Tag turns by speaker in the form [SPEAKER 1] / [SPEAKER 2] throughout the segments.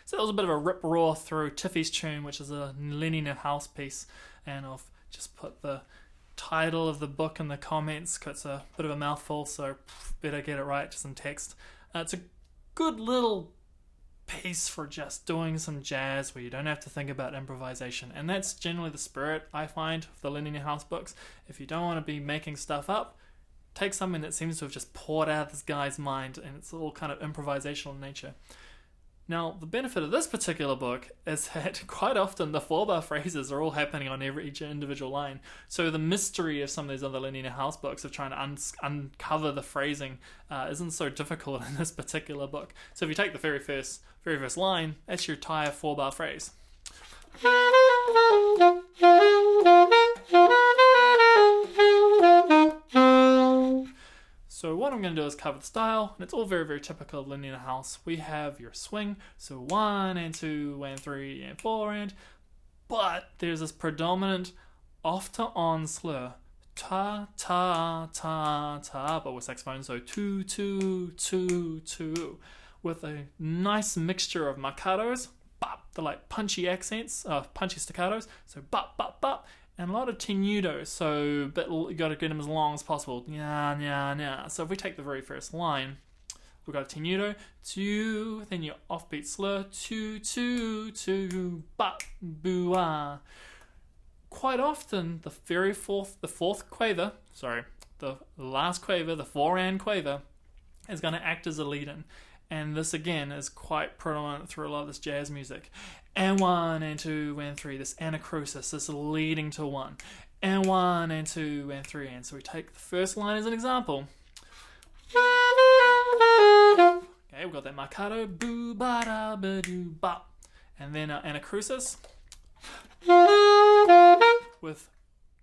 [SPEAKER 1] So that was a bit of a rip roar through Tiffy's tune, which is a Lennie Niehaus piece, and I've just put the title of the book in the comments because it's a bit of a mouthful, so better get it right, just in text. It's a good little piece for just doing some jazz where you don't have to think about improvisation, and that's generally the spirit I find of the Lennie Niehaus books. If you don't want to be making stuff up, take something that seems to have just poured out of this guy's mind and it's all kind of improvisational in nature. Now, the benefit of this particular book is that quite often the 4-bar phrases are all happening on each individual line. So the mystery of some of these other Lennie Niehaus books of trying to uncover the phrasing isn't so difficult in this particular book. So if you take the very first line, that's your entire 4-bar phrase. So what I'm going to do is cover the style, and it's all very, very typical of Lennie Niehaus. We have your swing, so 1 and 2 and 3 and 4 and, but there's this predominant off to on slur, ta ta ta ta, but with saxophone, so 2 2 2 2, with a nice mixture of marcatos, bop, the like punchy accents, punchy staccatos, so bop bop bop. And a lot of tenuto, so you got to get them as long as possible. Nya, nya, nya. So if we take the very first line, we've got a tenuto, 2, then your offbeat slur, 2, 2, 2, bop, boo, ah. Quite often, the last quaver, the 4-and quaver, is going to act as a lead-in. And this again is quite predominant through a lot of this jazz music. And 1 and 2 and 3, this anacrusis, this leading to 1. And 1 and 2 and 3, and so we take the first line as an example. Okay, we've got that marcato, boo ba da ba doo bop, and then anacrusis with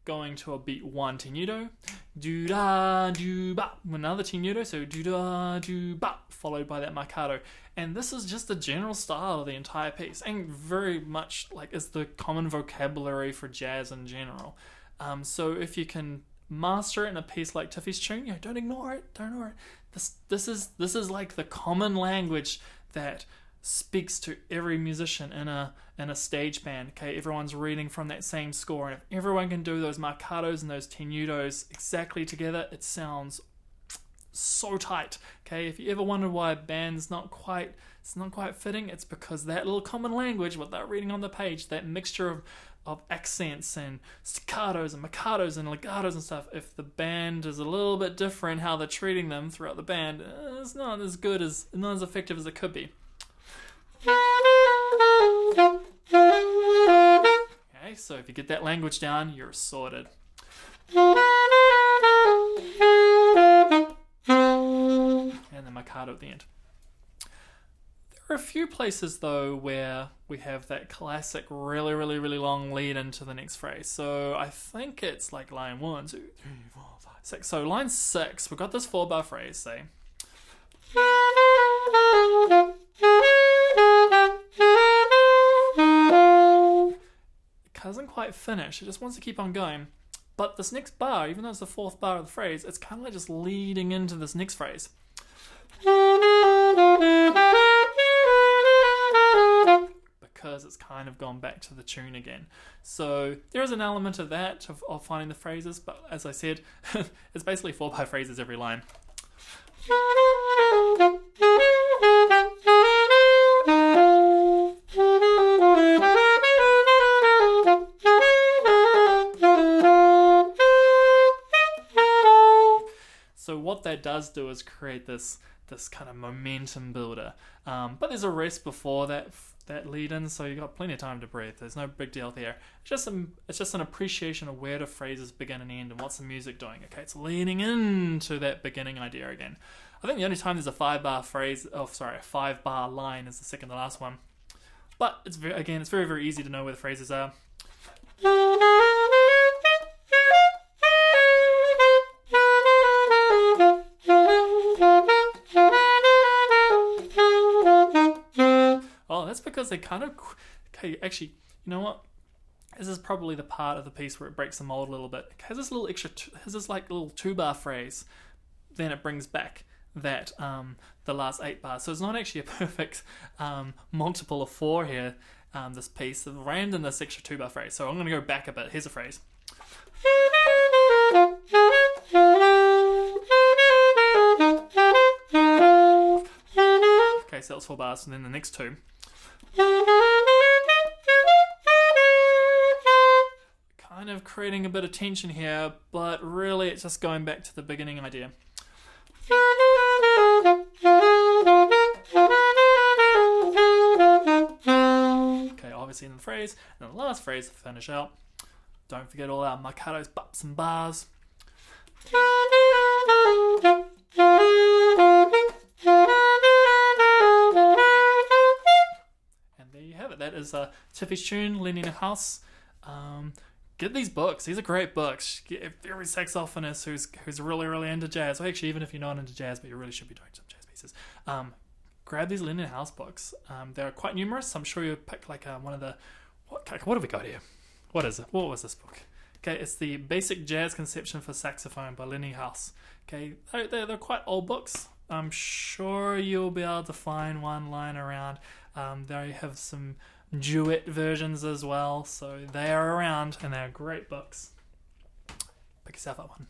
[SPEAKER 1] going to a beat 1 tenuto, do da do bop, another tenuto, so do da do bop, followed by that marcato. And this is just the general style of the entire piece, and very much like is the common vocabulary for jazz in general. So if you can master it in a piece like Tiffy's tune, don't ignore it. Don't ignore it. This is like the common language that speaks to every musician in a stage band. Okay, everyone's reading from that same score, and if everyone can do those marcatos and those tenutos exactly together, it sounds so tight. Okay, if you ever wonder why a band's not quite fitting, it's because that little common language, what they're reading on the page, that mixture of accents and staccatos and marcatos and legatos and stuff, if the band is a little bit different how they're treating them throughout the band, it's not as effective as it could be. Okay, so if you get that language down, you're sorted. And the marcato at the end. There are a few places though where we have that classic really, really, really long lead into the next phrase. So I think it's like line 1, 2, 3, 4, 5, 6. So line 6, we've got this 4-bar phrase, say. It doesn't quite finish, it just wants to keep on going. But this next bar, even though it's the 4th bar of the phrase, it's kind of like just leading into this next phrase. Because it's kind of gone back to the tune again. So there is an element of that, of finding the phrases, but as I said, it's basically 4-bar phrases every line. So what that does do is create this kind of momentum builder. But there's a rest before that lead in, so you've got plenty of time to breathe. There's no big deal there. It's just an appreciation of where the phrases begin and end and what's the music doing. Okay, it's leaning into that beginning idea again. I think the only time there's a 5-bar line is the second to last one. But it's very, very easy to know where the phrases are. Oh, that's because they kind of... Okay, actually, you know what? This is probably the part of the piece where it breaks the mold a little bit. It has this little extra... has this like little 2-bar phrase. Then it brings back. that the last 8 bars. So it's not actually a perfect multiple of 4 here, this piece, the rand in this extra 2 bar phrase. So I'm going to go back a bit. Here's a phrase. Okay, so that was 4 bars, and then the next 2. Kind of creating a bit of tension here, but really it's just going back to the beginning idea. Okay, obviously in the phrase, and then the last phrase to finish out. Don't forget all our marcatos, bups and bars. And there you have it. That is Tiffy's tune, Lennie Niehaus. Get these books. These are great books. Get every saxophonist who's really, really into jazz, or actually even if you're not into jazz, but you really should be doing some jazz pieces, grab these Lennie Niehaus books. They're quite numerous. I'm sure you'll pick like one of the... What have we got here? What is it? What was this book? Okay, it's the Basic Jazz Conception for Saxophone by Lennie Niehaus. Okay, they're quite old books. I'm sure you'll be able to find one lying around. They have some duet versions as well, so they are around and they're great books. Pick yourself up one.